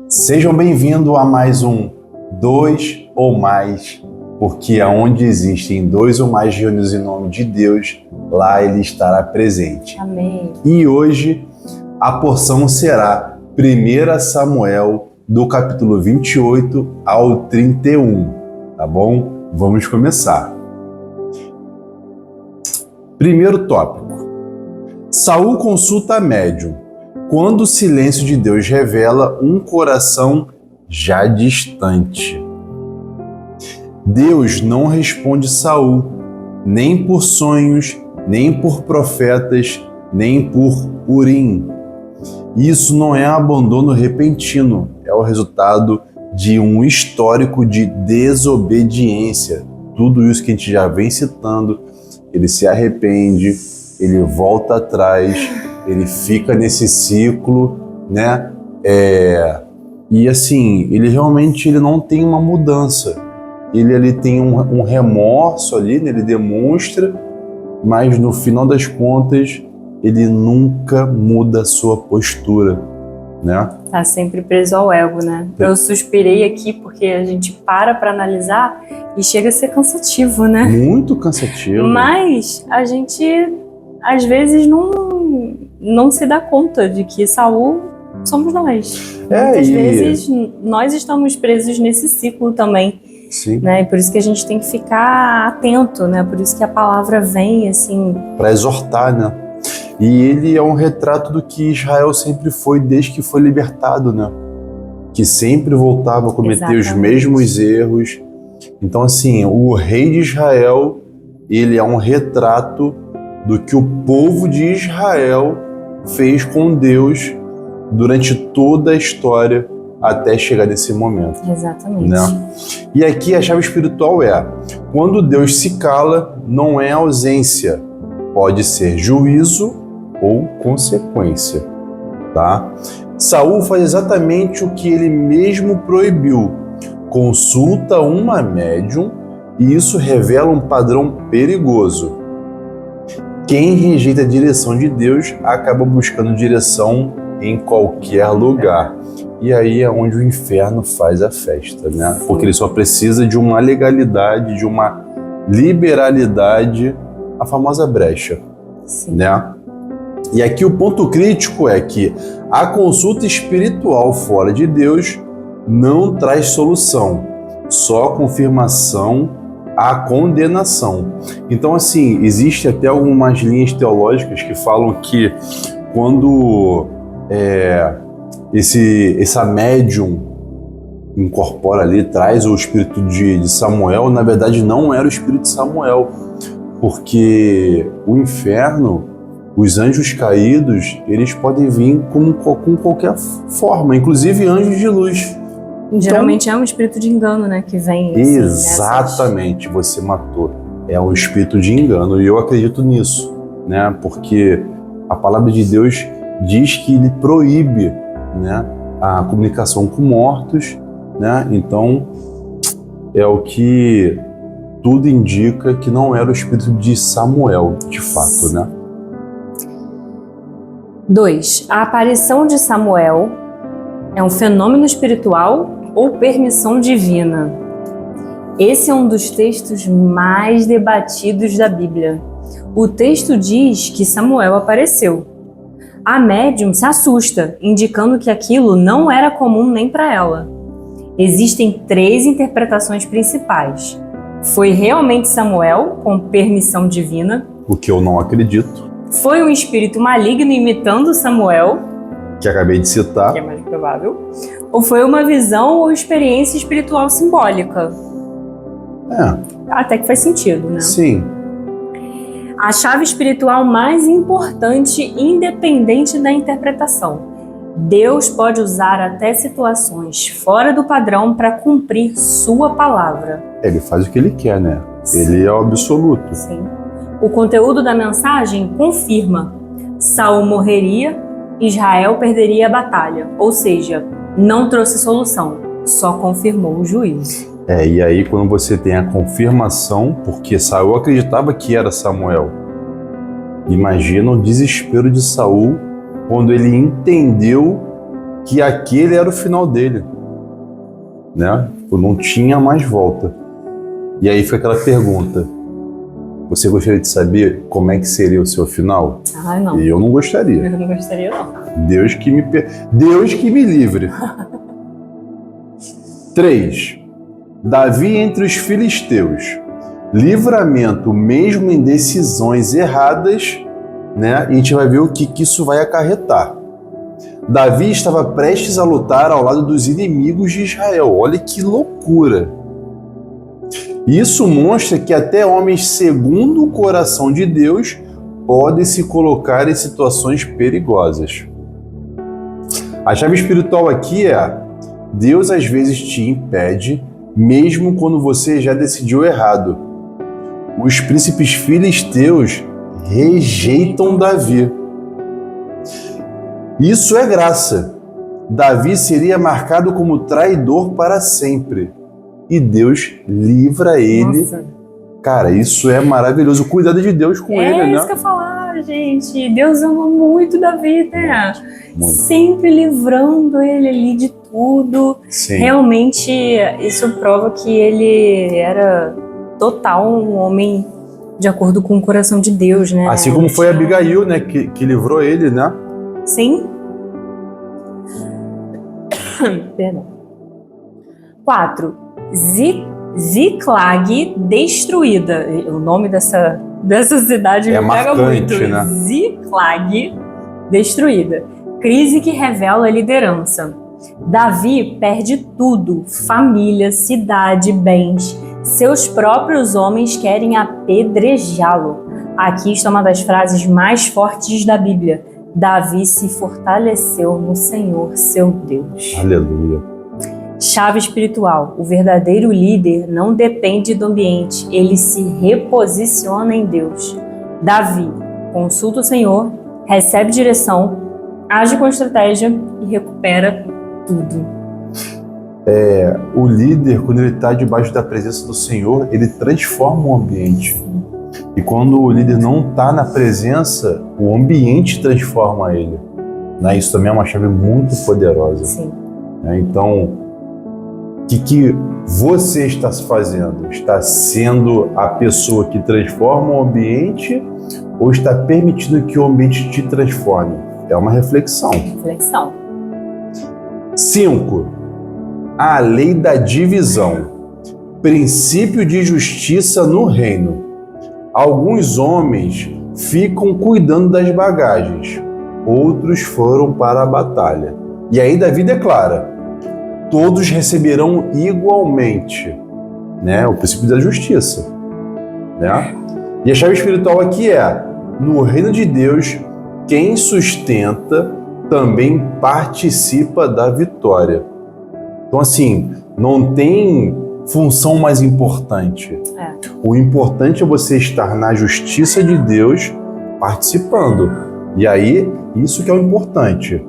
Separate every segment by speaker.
Speaker 1: Sejam bem-vindos a mais um Dois ou Mais, porque aonde existem dois ou mais reunidos em nome de Deus, lá Ele estará presente.
Speaker 2: Amém.
Speaker 1: E hoje a porção será 1 Samuel, do capítulo 28 ao 31, tá bom? Vamos começar. Primeiro tópico. Saul consulta a médium, quando o silêncio de Deus revela um coração já distante. Deus não responde Saul, nem por sonhos, nem por profetas, nem por Urim. Isso não é abandono repentino, é o resultado de um histórico de desobediência. Tudo isso que a gente já vem citando, ele se arrepende, ele volta atrás, ele fica nesse ciclo, né? E assim, ele realmente não tem uma mudança. Ele tem um remorso ali, né? Ele demonstra, mas no final das contas, ele nunca muda a sua postura, né?
Speaker 2: Tá sempre preso ao ego, né? Eu suspirei aqui porque a gente para analisar e chega a ser cansativo, né?
Speaker 1: Muito cansativo.
Speaker 2: Mas a gente, às vezes, não se dá conta de que Saul somos nós. Muitas vezes nós estamos presos nesse ciclo também.
Speaker 1: Sim.
Speaker 2: Né? E por isso que a gente tem que ficar atento, né? Por isso que a palavra vem assim...
Speaker 1: para exortar, né? E ele é um retrato do que Israel sempre foi desde que foi libertado, né? Que sempre voltava a cometer os mesmos erros. Então, assim, o rei de Israel, ele é um retrato do que o povo de Israel fez com Deus durante toda a história até chegar nesse momento.
Speaker 2: Exatamente.
Speaker 1: Né? E aqui a chave espiritual é: quando Deus se cala, não é ausência, pode ser juízo ou consequência, tá? Saul faz exatamente o que ele mesmo proibiu, consulta uma médium, e isso revela um padrão perigoso. Quem rejeita a direção de Deus acaba buscando direção em qualquer lugar. E aí é onde o inferno faz a festa, né? Porque ele só precisa de uma legalidade, de uma liberalidade, a famosa brecha, né? E aqui o ponto crítico é que a consulta espiritual fora de Deus não traz solução, só confirmação à condenação. Então, assim, existe até algumas linhas teológicas que falam que quando essa médium incorpora ali, traz o espírito de Samuel, na verdade não era o espírito de Samuel, porque o inferno, os anjos caídos, eles podem vir com qualquer forma, inclusive anjos de luz.
Speaker 2: Geralmente é um espírito de engano, né, que vem.
Speaker 1: Assim, exatamente, você matou. É um espírito de engano, e eu acredito nisso, né? Porque a palavra de Deus diz que ele proíbe, né, a comunicação com mortos, né? Então é o que tudo indica que não era o espírito de Samuel, de fato, né?
Speaker 2: 2. A aparição de Samuel é um fenômeno espiritual ou permissão divina? Esse é um dos textos mais debatidos da Bíblia. O texto diz que Samuel apareceu. A médium se assusta, indicando que aquilo não era comum nem para ela. Existem 3 interpretações principais. Foi realmente Samuel, com permissão divina?
Speaker 1: O que eu não acredito.
Speaker 2: Foi um espírito maligno imitando Samuel?
Speaker 1: Que acabei de citar.
Speaker 2: Que é mais provável. Ou foi uma visão ou experiência espiritual simbólica? Até que faz sentido, né?
Speaker 1: Sim.
Speaker 2: A chave espiritual mais importante, independente da interpretação. Deus pode usar até situações fora do padrão para cumprir sua palavra.
Speaker 1: Ele faz o que ele quer, né?
Speaker 2: Sim.
Speaker 1: Ele é o absoluto.
Speaker 2: Sim. O conteúdo da mensagem confirma: Saul morreria, Israel perderia a batalha. Ou seja, não trouxe solução, só confirmou o juízo.
Speaker 1: E aí quando você tem a confirmação, porque Saul acreditava que era Samuel. Imagina o desespero de Saul quando ele entendeu que aquele era o final dele, né? Não tinha mais volta. E aí fica aquela pergunta: você gostaria de saber como é que seria o seu final?
Speaker 2: Ah, não.
Speaker 1: Eu não gostaria.
Speaker 2: Eu não gostaria, não.
Speaker 1: Deus que me livre. 3. Davi entre os filisteus. Livramento mesmo em decisões erradas, né? E a gente vai ver o que isso vai acarretar. Davi estava prestes a lutar ao lado dos inimigos de Israel. Olha que loucura! Isso mostra que até homens segundo o coração de Deus podem se colocar em situações perigosas. A chave espiritual aqui é: Deus às vezes te impede, mesmo quando você já decidiu errado. Os príncipes filisteus rejeitam Davi. Isso é graça. Davi seria marcado como traidor para sempre. E Deus livra ele.
Speaker 2: Nossa.
Speaker 1: Cara, isso é maravilhoso. O cuidado de Deus com ele, né?
Speaker 2: É isso que eu ia falar, gente. Deus ama muito Davi, né?
Speaker 1: Muito.
Speaker 2: Sempre livrando ele ali de tudo.
Speaker 1: Sim.
Speaker 2: Realmente, isso prova que ele era total um homem de acordo com o coração de Deus, né?
Speaker 1: Assim como foi Abigail, né? Que livrou ele, né?
Speaker 2: Sim. Perdão. 4. Ziklag destruída. O nome dessa cidade me pega muito.
Speaker 1: Né?
Speaker 2: Ziklag destruída. Crise que revela a liderança. Davi perde tudo: família, cidade, bens. Seus próprios homens querem apedrejá-lo. Aqui está uma das frases mais fortes da Bíblia. Davi se fortaleceu no Senhor, seu Deus.
Speaker 1: Aleluia.
Speaker 2: Chave espiritual. O verdadeiro líder não depende do ambiente, ele se reposiciona em Deus. Davi consulta o Senhor, recebe direção, age com estratégia e recupera tudo.
Speaker 1: O líder, quando ele está debaixo da presença do Senhor, ele transforma o ambiente. E quando o líder não está na presença, o ambiente transforma ele. Né? Isso também é uma chave muito poderosa.
Speaker 2: Sim.
Speaker 1: Então, o que você está fazendo? Está sendo a pessoa que transforma o ambiente ou está permitindo que o ambiente te transforme? É uma reflexão. 5. A lei da divisão. Princípio de justiça no reino. Alguns homens ficam cuidando das bagagens, outros foram para a batalha. E aí Davi declara: todos receberão igualmente, né? O princípio da justiça, né? E a chave espiritual aqui é: no reino de Deus, quem sustenta também participa da vitória. Então, assim, não tem função mais importante. O importante é você estar na justiça de Deus participando. E aí, isso que é o importante.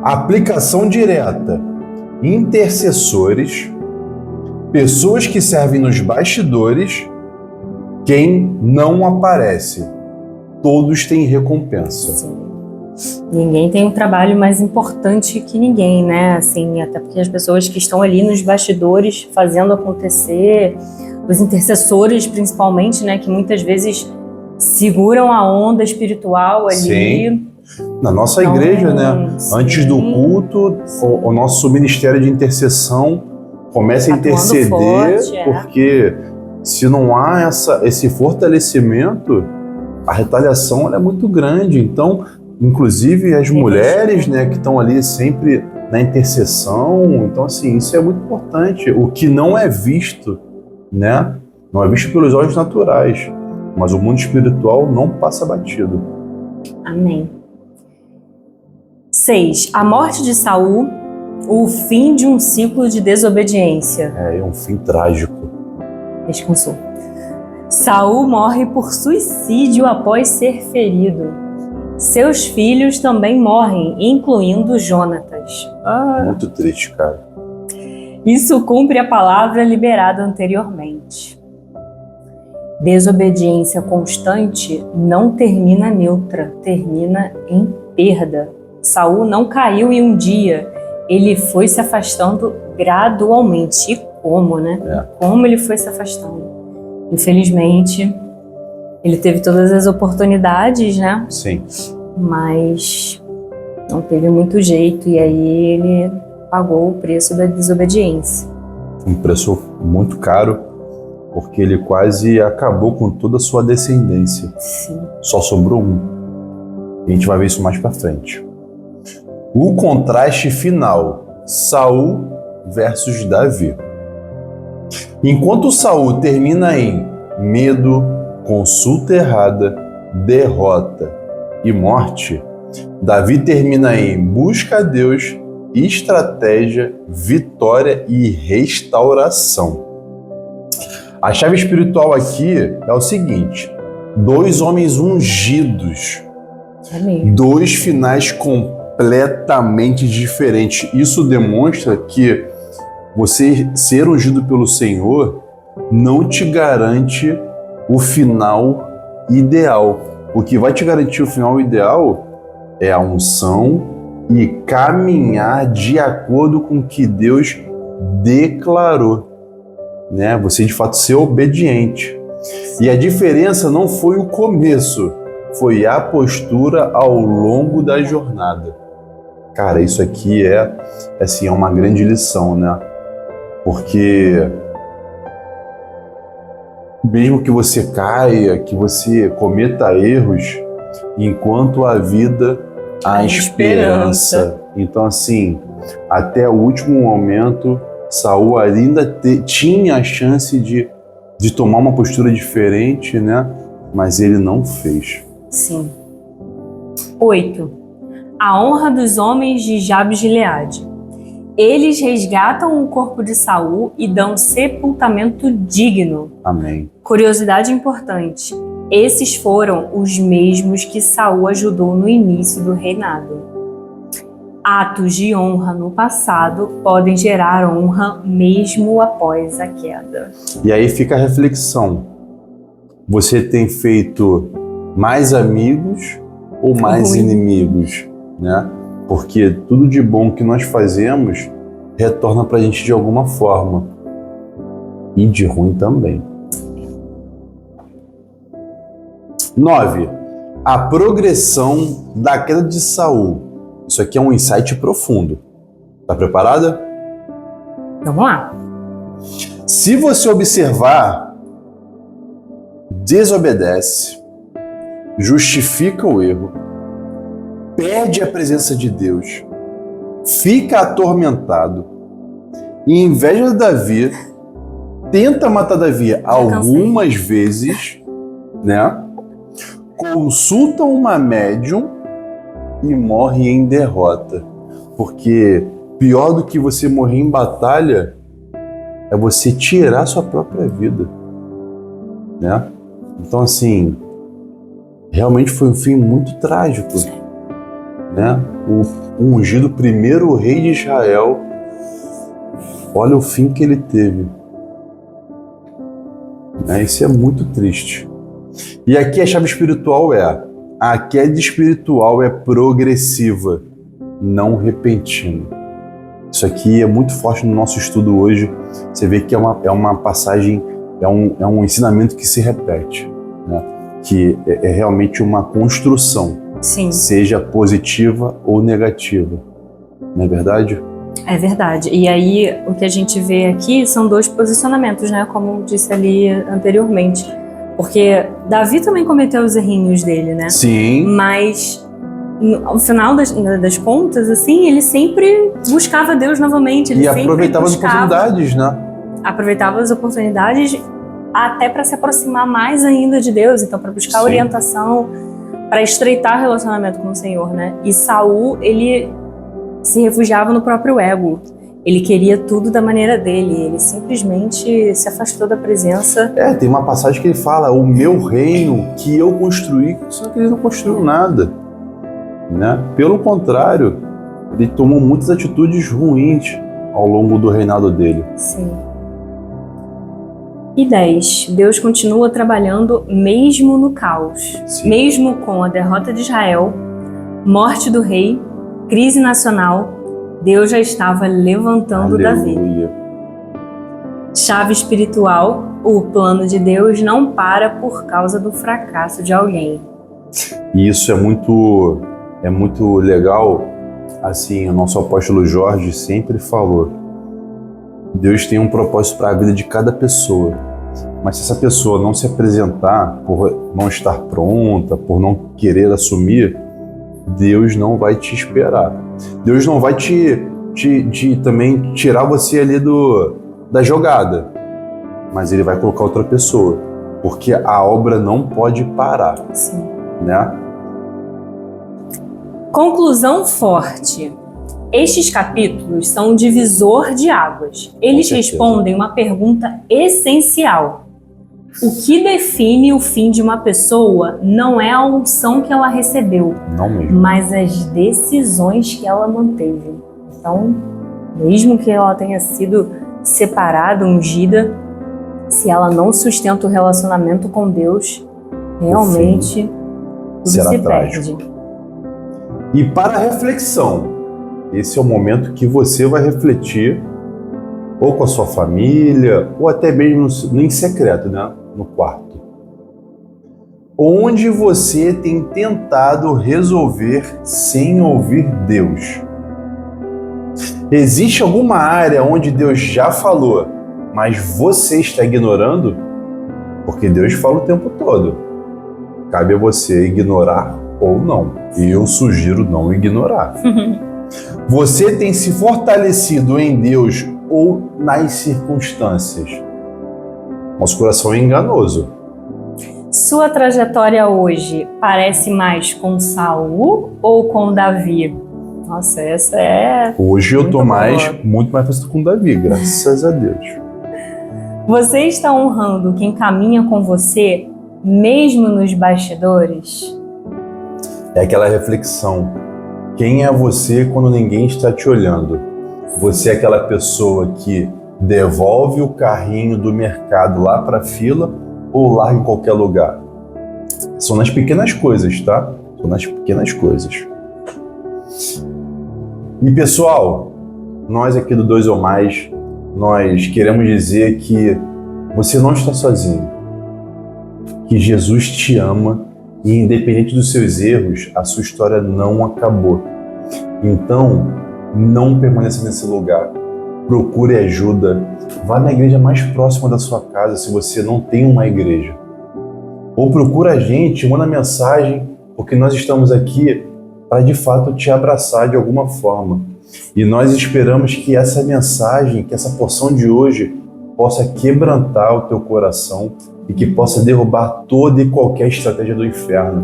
Speaker 1: Aplicação direta. Intercessores, pessoas que servem nos bastidores, quem não aparece. Todos têm recompensa.
Speaker 2: Sim. Ninguém tem um trabalho mais importante que ninguém, né? Assim, até porque as pessoas que estão ali nos bastidores fazendo acontecer, os intercessores principalmente, né? Que muitas vezes seguram a onda espiritual ali.
Speaker 1: Sim. Na nossa igreja, né?
Speaker 2: Sim.
Speaker 1: Antes do culto, o nosso ministério de intercessão começa a interceder,
Speaker 2: forte,
Speaker 1: porque se não há esse fortalecimento, a retaliação ela é muito grande. Então, inclusive as mulheres, né, que estão ali sempre na intercessão. Então, assim, isso é muito importante. O que não é visto, né? Não é visto pelos olhos naturais, mas o mundo espiritual não passa batido.
Speaker 2: Amém. 6. A morte de Saul, o fim de um ciclo de desobediência.
Speaker 1: É um fim trágico.
Speaker 2: Descansou. Saul morre por suicídio após ser ferido. Seus filhos também morrem, incluindo Jonatas.
Speaker 1: Muito triste, cara.
Speaker 2: Isso cumpre a palavra liberada anteriormente. Desobediência constante não termina neutra, termina em perda. Saul não caiu em um dia, ele foi se afastando gradualmente. E como, né? Como ele foi se afastando. Infelizmente, ele teve todas as oportunidades, né?
Speaker 1: Sim.
Speaker 2: Mas não teve muito jeito, e aí ele pagou o preço da desobediência.
Speaker 1: Um preço muito caro, porque ele quase acabou com toda a sua descendência.
Speaker 2: Sim.
Speaker 1: Só sobrou um. E a gente vai ver isso mais pra frente. O contraste final, Saul versus Davi. Enquanto Saul termina em medo, consulta errada, derrota e morte, Davi termina em busca a Deus, estratégia, vitória e restauração. A chave espiritual aqui é o seguinte: 2 homens ungidos, dois finais completamente diferentes. Isso demonstra que você ser ungido pelo Senhor não te garante o final ideal. O que vai te garantir o final ideal é a unção e caminhar de acordo com o que Deus declarou, né? Você de fato ser obediente. E a diferença não foi o começo, foi a postura ao longo da jornada. Cara, isso aqui é uma grande lição, né? Porque mesmo que você caia, que você cometa erros, enquanto há vida, há esperança. Então, assim, até o último momento, Saul ainda tinha a chance de tomar uma postura diferente, né? Mas ele não fez.
Speaker 2: Sim. 8. A honra dos homens de Jabes-Gileade. Eles resgatam o corpo de Saul e dão sepultamento digno.
Speaker 1: Amém.
Speaker 2: Curiosidade importante: esses foram os mesmos que Saul ajudou no início do reinado. Atos de honra no passado podem gerar honra mesmo após a queda.
Speaker 1: E aí fica a reflexão: você tem feito mais amigos ou mais inimigos, né? Porque tudo de bom que nós fazemos retorna pra gente de alguma forma. E de ruim também. 9. A progressão da queda de Saul. Isso aqui é um insight profundo. Tá preparada?
Speaker 2: Vamos lá.
Speaker 1: Se você observar, desobedece, justifica o erro, perde a presença de Deus, fica atormentado e inveja Davi, tenta matar Davi algumas vezes, né? Consulta uma médium e morre em derrota. Porque pior do que você morrer em batalha é você tirar sua própria vida, né? Então, assim, realmente foi um fim muito trágico, né? O ungido primeiro rei de Israel, olha o fim que ele teve, né? Isso é muito triste. E aqui a chave espiritual a queda espiritual é progressiva, não repentina. Isso aqui é muito forte no nosso estudo hoje. Você vê que é uma passagem, é um ensinamento que se repete, né? Que é realmente uma construção.
Speaker 2: Sim.
Speaker 1: Seja positiva ou negativa. Não é verdade?
Speaker 2: É verdade. E aí, o que a gente vê aqui são 2 posicionamentos, né? Como disse ali anteriormente. Porque Davi também cometeu os errinhos dele, né?
Speaker 1: Sim.
Speaker 2: Mas, ao final das contas, assim, ele sempre buscava Deus novamente. Ele sempre
Speaker 1: aproveitava as oportunidades, né?
Speaker 2: Aproveitava as oportunidades até para se aproximar mais ainda de Deus. Então, para buscar orientação, para estreitar o relacionamento com o Senhor, né? E Saul, ele se refugiava no próprio ego. Ele queria tudo da maneira dele. Ele simplesmente se afastou da presença.
Speaker 1: Tem uma passagem que ele fala: o meu reino que eu construí, só que ele não construiu nada, né? Pelo contrário, ele tomou muitas atitudes ruins ao longo do reinado dele.
Speaker 2: Sim. E 10. Deus continua trabalhando mesmo no caos.
Speaker 1: Sim.
Speaker 2: Mesmo com a derrota de Israel, morte do rei crise nacional, Deus já estava levantando Davi.
Speaker 1: Aleluia.
Speaker 2: Chave espiritual, o plano de Deus não para por causa do fracasso de alguém.
Speaker 1: E isso é muito legal. Assim, o nosso apóstolo Jorge sempre falou: Deus tem um propósito para a vida de cada pessoa. Mas se essa pessoa não se apresentar, por não estar pronta, por não querer assumir, Deus não vai te esperar. Deus não vai também tirar você ali da jogada. Mas Ele vai colocar outra pessoa. Porque a obra não pode parar.
Speaker 2: Sim.
Speaker 1: Né?
Speaker 2: Conclusão forte. Estes capítulos são um divisor de águas. Eles respondem uma pergunta essencial. O que define o fim de uma pessoa não é a unção que ela recebeu,
Speaker 1: Não mesmo.
Speaker 2: mas as decisões que ela manteve. Então, mesmo que ela tenha sido separada, ungida, se ela não sustenta o relacionamento com Deus, realmente tudo
Speaker 1: será
Speaker 2: se
Speaker 1: trágico.
Speaker 2: perde.
Speaker 1: E para a reflexão, esse é o momento que você vai refletir, ou com a sua família, ou até mesmo em secreto, né? No quarto. Onde você tem tentado resolver sem ouvir Deus? Existe alguma área onde Deus já falou, mas você está ignorando? Porque Deus fala o tempo todo. Cabe a você ignorar ou não. E eu sugiro não ignorar. Você tem se fortalecido em Deus ou nas circunstâncias? Nosso coração é enganoso.
Speaker 2: Sua trajetória hoje parece mais com Saul ou com Davi? Nossa, essa é...
Speaker 1: Hoje eu tô
Speaker 2: boa.
Speaker 1: muito mais parecido com Davi, graças a Deus.
Speaker 2: Você está honrando quem caminha com você, mesmo nos bastidores?
Speaker 1: É aquela reflexão. Quem é você quando ninguém está te olhando? Você é aquela pessoa que devolve o carrinho do mercado lá para a fila ou larga em qualquer lugar? São nas pequenas coisas, tá? São nas pequenas coisas. E pessoal, nós aqui do 2 ou Mais, nós queremos dizer que você não está sozinho. Que Jesus te ama e independente dos seus erros, a sua história não acabou. Então, não permaneça nesse lugar. Procure ajuda. Vá na igreja mais próxima da sua casa se você não tem uma igreja. Ou procura a gente, manda mensagem, porque nós estamos aqui para de fato te abraçar de alguma forma. E nós esperamos que essa mensagem, que essa porção de hoje possa quebrantar o teu coração e que possa derrubar toda e qualquer estratégia do inferno.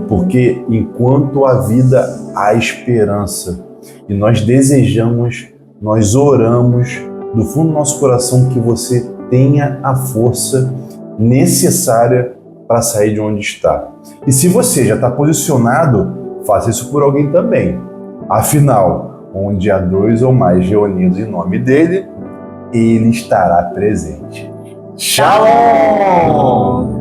Speaker 1: Porque enquanto há vida, há esperança. E nós desejamos, nós oramos do fundo do nosso coração que você tenha a força necessária para sair de onde está. E se você já está posicionado, faça isso por alguém também. Afinal, onde há 2 ou mais reunidos em nome dele, ele estará presente. Shalom!